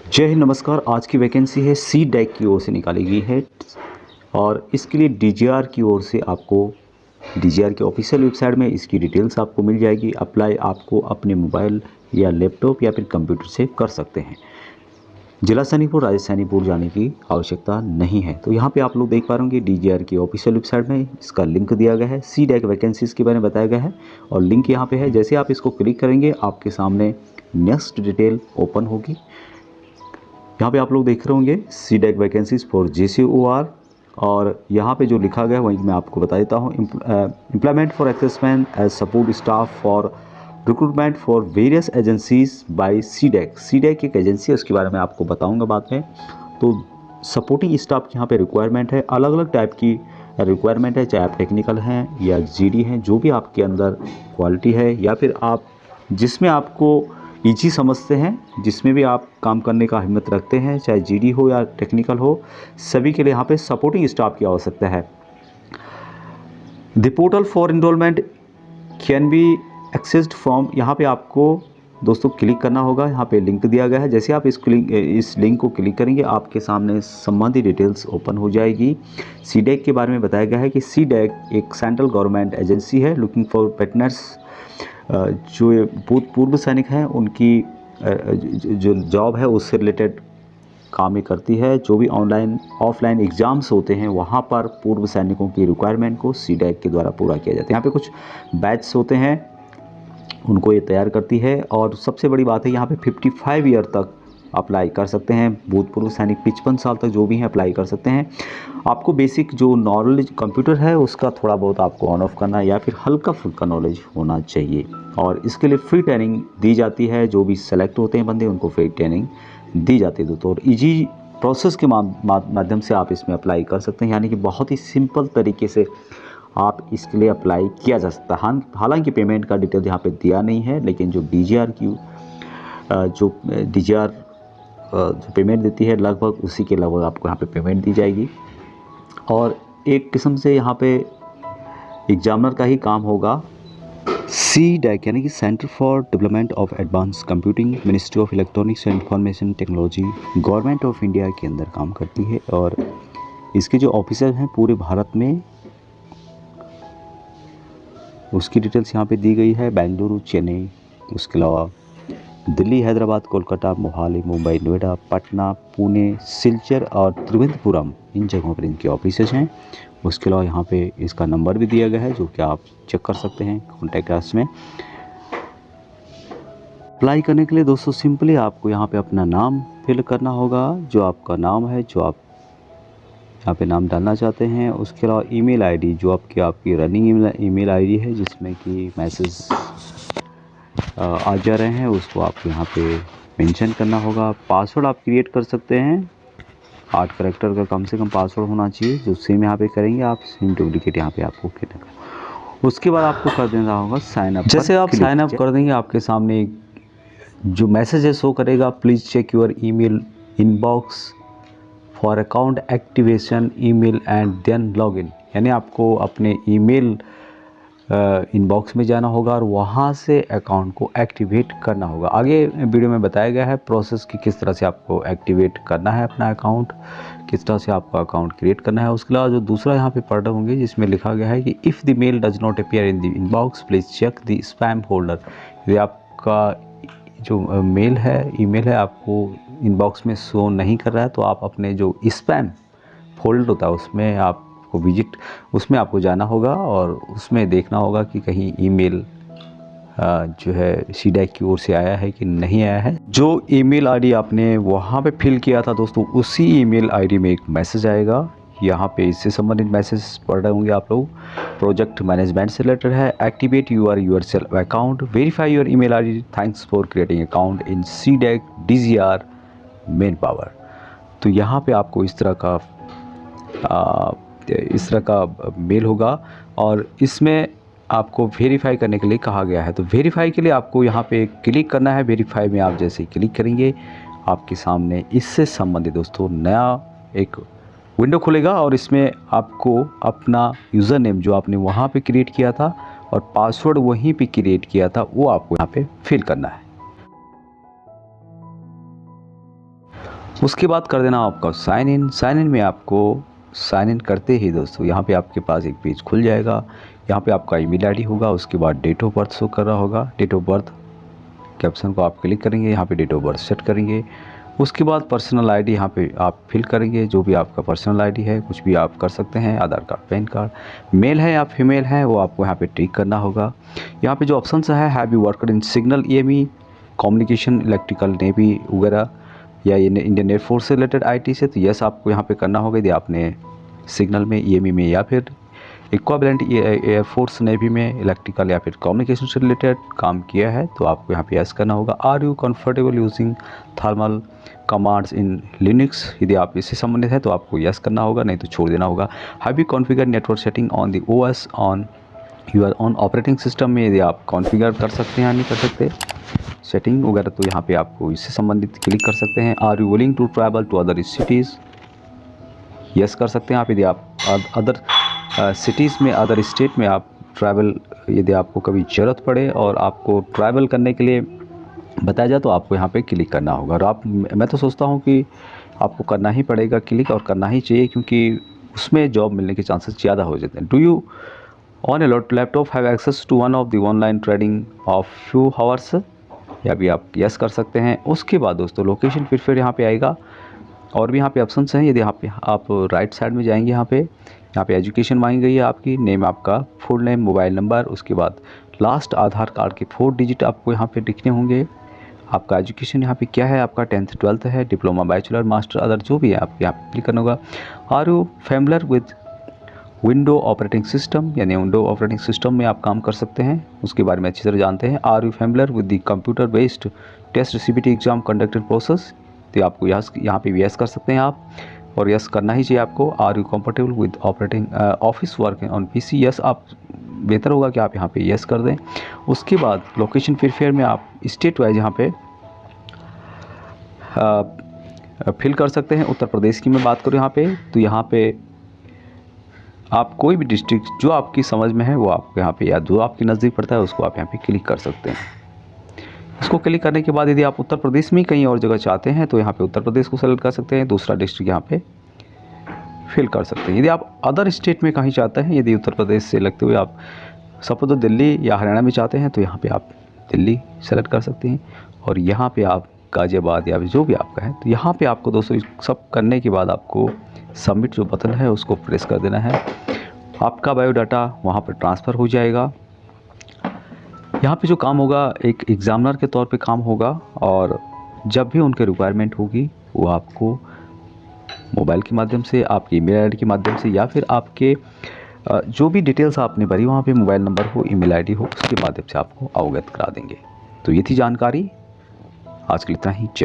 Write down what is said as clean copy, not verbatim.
जय हिंद, नमस्कार। आज की वैकेंसी है सी डैक की ओर से निकाली गई है और इसके लिए डीजीआर की ओर से आपको डीजीआर के ऑफिशियल वेबसाइट में इसकी डिटेल्स आपको मिल जाएगी। अप्लाई आपको अपने मोबाइल या लैपटॉप या फिर कंप्यूटर से कर सकते हैं। जिला सैनिकपुर, राज्य सैनिकपुर जाने की आवश्यकता नहीं है। तो यहाँ पे आप लोग देख पा रहे होंगे डीजीआर की ऑफिशियल वेबसाइट में इसका लिंक दिया गया है। सी डैक वैकेंसीज के बारे में बताया गया है और लिंक यहाँ पे है। जैसे आप इसको क्लिक करेंगे आपके सामने नेक्स्ट डिटेल ओपन होगी। यहाँ पे आप लोग देख रहे होंगे C DAC vacancies for JCOR और यहाँ पे जो लिखा गया है वही मैं आपको बता देता हूँ। Employment for assessment as support staff for recruitment for various agencies by C DAC. C DAC एक एजेंसी है, उसके बारे में आपको बताऊँगा बाद में। तो सपोर्टिंग स्टाफ की यहाँ पे रिक्वायरमेंट है, अलग अलग टाइप की रिक्वायरमेंट है, चाहे आप टेक्निकल हैं या GD हैं, जो भी आपके अंदर क्वालिटी है या फिर आप जिसमें आपको ईजी समझते हैं, जिसमें भी आप काम करने का हिम्मत रखते हैं, चाहे GD हो या टेक्निकल हो, सभी के लिए यहाँ पे सपोर्टिंग स्टाफ की आवश्यकता है। The portal for enrolment can be accessed from, यहाँ पे आपको दोस्तों क्लिक करना होगा। यहाँ पे लिंक दिया गया है। जैसे आप इस लिंक को क्लिक करेंगे आपके सामने संबंधित डिटेल्स ओपन हो जाएगी। सी डैक के बारे में बताया गया है कि सी डैक एक सेंट्रल गवर्नमेंट एजेंसी है लुकिंग फॉर पार्टनर्स। जो पूर्व सैनिक हैं उनकी जो जॉब है उससे रिलेटेड काम ही करती है। जो भी ऑनलाइन ऑफलाइन एग्ज़ाम्स होते हैं वहाँ पर पूर्व सैनिकों की रिक्वायरमेंट को सी डैक के द्वारा पूरा किया जाता है। यहाँ पे कुछ बैच होते हैं, उनको ये तैयार करती है। और सबसे बड़ी बात है यहाँ पे 55 ईयर तक अप्लाई कर सकते हैं। भूतपूर्व सैनिक 55 साल तक जो भी हैं अप्लाई कर सकते हैं। आपको बेसिक जो नॉलेज कंप्यूटर है उसका थोड़ा बहुत आपको ऑन ऑफ करना है या फिर हल्का फुल्का नॉलेज होना चाहिए। और इसके लिए फ्री ट्रेनिंग दी जाती है। जो भी सेलेक्ट होते हैं बंदे उनको फ्री ट्रेनिंग दी जाती है दोस्तों। और ईजी प्रोसेस के माध्यम से आप इसमें अप्लाई कर सकते हैं, यानी कि बहुत ही सिंपल तरीके से आप इसके लिए अप्लाई किया जा सकता है। हालांकि पेमेंट का डिटेल यहाँ पे दिया नहीं है, लेकिन जो डीजीआर जो पेमेंट देती है लगभग उसी के लगभग आपको यहाँ पे पेमेंट दी जाएगी। और एक किस्म से यहाँ पे एग्जामिनर का ही काम होगा। सी डैक यानी कि centre for development of advance computing, ministry of electronics and information technology, government of India के अंदर काम करती है। और इसके जो ऑफिसर हैं पूरे भारत में, उसकी डिटेल्स यहाँ पे दी गई है। बेंगलुरु, चेन्नई, उसके अलावा दिल्ली, हैदराबाद, कोलकाता, मोहाली, मुंबई, नोएडा, पटना, पुणे, सिलचर और त्रिवेंद्रपुरम, इन जगहों पर इनके ऑफिसेज हैं। उसके अलावा यहाँ पे इसका नंबर भी दिया गया है जो कि आप चेक कर सकते हैं कॉन्टैक्ट अस में। अप्लाई करने के लिए दोस्तों सिंपली आपको यहाँ पे अपना नाम फिल करना होगा, जो आपका नाम है, जो आप यहाँ पे नाम डालना चाहते हैं। उसके अलावा ईमेल आईडी, जो आपकी रनिंग ईमेल आईडी है जिसमें कि मैसेज आ जा रहे हैं, उसको आपको यहाँ पे मेंशन करना होगा। पासवर्ड आप क्रिएट कर सकते हैं, 8 कैरेक्टर का कम से कम पासवर्ड होना चाहिए। जो सेम यहाँ पे करेंगे आप, सेम डुप्लीकेट यहाँ पे आपको करना। उसके बाद आपको कर देना होगा साइन अप। जैसे आप साइन अप कर देंगे आपके सामने एक जो मैसेज है शो करेगा, please check your email inbox for account activation email and then login. यानी आपको अपने ईमेल इनबॉक्स में जाना होगा और वहाँ से अकाउंट को एक्टिवेट करना होगा। आगे वीडियो में बताया गया है प्रोसेस कि किस तरह से आपको एक्टिवेट करना है अपना अकाउंट, किस तरह से आपका अकाउंट क्रिएट करना है। उसके अलावा जो दूसरा यहाँ पे पढ़ रहे होंगे जिसमें लिखा गया है कि if the mail does not appear in the inbox please check the spam folder. यदि आपका जो मेल है, ईमेल है, आपको इनबॉक्स में शो नहीं कर रहा है तो आप अपने जो स्पैम फोल्डर होता है उसमें आपको उसमें आपको जाना होगा और उसमें देखना होगा कि कहीं ईमेल जो है सी डैक की ओर से आया है कि नहीं आया है। जो ईमेल आईडी आपने वहाँ पे फिल किया था दोस्तों, उसी ईमेल आईडी में एक मैसेज आएगा। यहाँ पे इससे संबंधित मैसेज पढ़ रहे होंगे आप लोग। प्रोजेक्ट मैनेजमेंट से रिलेटेड है। Activate your self account, verify your email ID, thanks for creating account in C DAC DGR man power. तो यहाँ पे आपको इस तरह का मेल होगा और इसमें आपको वेरीफाई करने के लिए कहा गया है। तो वेरीफाई के लिए आपको यहाँ पे क्लिक करना है। वेरीफाई में आप जैसे ही क्लिक करेंगे आपके सामने इससे संबंधित दोस्तों नया एक विंडो खुलेगा और इसमें आपको अपना यूज़र नेम जो आपने वहाँ पे क्रिएट किया था और पासवर्ड वहीं पे क्रिएट किया था वो आपको यहाँ पे फिल करना है। उसके बाद कर देना आपका साइन इन। साइन इन में आपको साइन इन करते ही दोस्तों यहाँ पे आपके पास एक पेज खुल जाएगा। यहाँ पे आपका ईमेल आईडी होगा, उसके बाद डेट ऑफ बर्थ शो कर रहा होगा। डेट ऑफ बर्थ के ऑप्शन को आप क्लिक करेंगे, यहाँ पे डेट ऑफ बर्थ सेट करेंगे। उसके बाद पर्सनल आईडी यहाँ पे आप फिल करेंगे, जो भी आपका पर्सनल आईडी है, कुछ भी आप कर सकते हैं, आधार कार्ड, पैन कार्ड। मेल है या फीमेल है वो आपको यहाँ पे टिक करना होगा। यहाँ पे जो ऑप्शन है, have you worked in signal, EME, communication, electrical, navy वगैरह, या ये इंडियन एयरफोर्स से रिलेटेड IT से, तो यस आपको यहाँ पे करना होगा यदि आपने सिग्नल में, EME में, या फिर इक्विवेलेंट एयरफोर्स नेवी में इलेक्ट्रिकल या फिर कम्युनिकेशन से रिलेटेड काम किया है तो आपको यहाँ पे यस करना होगा। Are you comfortable using thermal commands in Linux, यदि आप इससे संबंधित है तो आपको यस करना होगा, नहीं तो छोड़ देना होगा। Have you configure network setting on the OS on you're on operating system में, यदि आप कॉन्फ़िगर कर सकते हैं या नहीं कर सकते सेटिंग वगैरह, तो यहाँ पे आपको इससे संबंधित क्लिक कर सकते हैं। Are you willing to travel to other cities, yes कर सकते हैं आप। यदि आप अदर सिटीज़ में, अदर स्टेट में आप ट्रैवल, यदि आपको कभी ज़रूरत पड़े और आपको ट्रैवल करने के लिए बताया जाए तो आपको यहाँ पे क्लिक करना होगा। और मैं तो सोचता हूँ कि आपको करना ही पड़ेगा क्लिक, और करना ही चाहिए, क्योंकि उसमें जॉब मिलने के चांसेस ज़्यादा हो जाते हैं। Do you on a laptop have access to one of the online trading of few hours, या भी आप यस कर सकते हैं। उसके बाद दोस्तों लोकेशन फिर यहाँ पे आएगा, और भी यहाँ पे ऑप्शंस हैं। यदि यहाँ पे आप राइट साइड में जाएंगे, यहाँ पे एजुकेशन मांगी गई है आपकी, नेम आपका, फुल नेम, मोबाइल नंबर, उसके बाद लास्ट आधार कार्ड के 4 डिजिट आपको यहाँ पे दिखने होंगे। आपका एजुकेशन यहाँ पे क्या है, आपका 10th 12th है, डिप्लोमा, बैचलर, मास्टर, अदर जो भी है आप यहाँ पे क्लिक करना होगा। Are you familiar with window operating system, यानी विंडो ऑपरेटिंग सिस्टम में आप काम कर सकते हैं, उसके बारे में अच्छी तरह जानते हैं। Are you familiar with the computer based test CBT exam conducted process, तो आपको यहाँ पे भी यस कर सकते हैं आप, और यस करना ही चाहिए आपको। Are you comfortable with operating office work on PC, yes आप, बेहतर होगा कि आप यहाँ पे यस कर दें। उसके बाद लोकेशन फिर में आप स्टेट वाइज यहाँ पे फिल कर सकते हैं। उत्तर प्रदेश की मैं बात करूँ यहाँ पे, तो यहाँ पे आप कोई भी डिस्ट्रिक्ट जो आपकी समझ में है वो आप यहाँ पे, या जो आपके नज़दीक पड़ता है उसको आप यहाँ पे क्लिक कर सकते हैं। इसको क्लिक करने के बाद यदि आप उत्तर प्रदेश में कहीं और जगह चाहते हैं तो यहाँ पे उत्तर प्रदेश को सेलेक्ट कर सकते हैं, दूसरा डिस्ट्रिक्ट यहाँ पे फिल कर सकते हैं। यदि आप अदर स्टेट में कहीं चाहते हैं, यदि उत्तर प्रदेश से लगते हुए आप सपोज दिल्ली या हरियाणा में चाहते हैं तो यहाँ पे आप दिल्ली सेलेक्ट कर सकते हैं, और यहाँ पे आप गाज़ियाबाद या जो भी आपका है, तो यहाँ पे आपको दोस्तों सब करने के बाद आपको सबमिट जो बटन है उसको प्रेस कर देना है। आपका बायोडाटा वहाँ पर ट्रांसफ़र हो जाएगा। यहाँ पे जो काम होगा एक एग्ज़ामिनर के तौर पे काम होगा, और जब भी उनके रिक्वायरमेंट होगी वो आपको मोबाइल के माध्यम से, आपकी ईमेल आईडी के माध्यम से, या फिर आपके जो भी डिटेल्स आपने भरी वहाँ पे मोबाइल नंबर हो, ईमेल आईडी हो, उसके माध्यम से आपको अवगत करा देंगे। तो ये थी जानकारी, आज के लिए इतना ही। जय।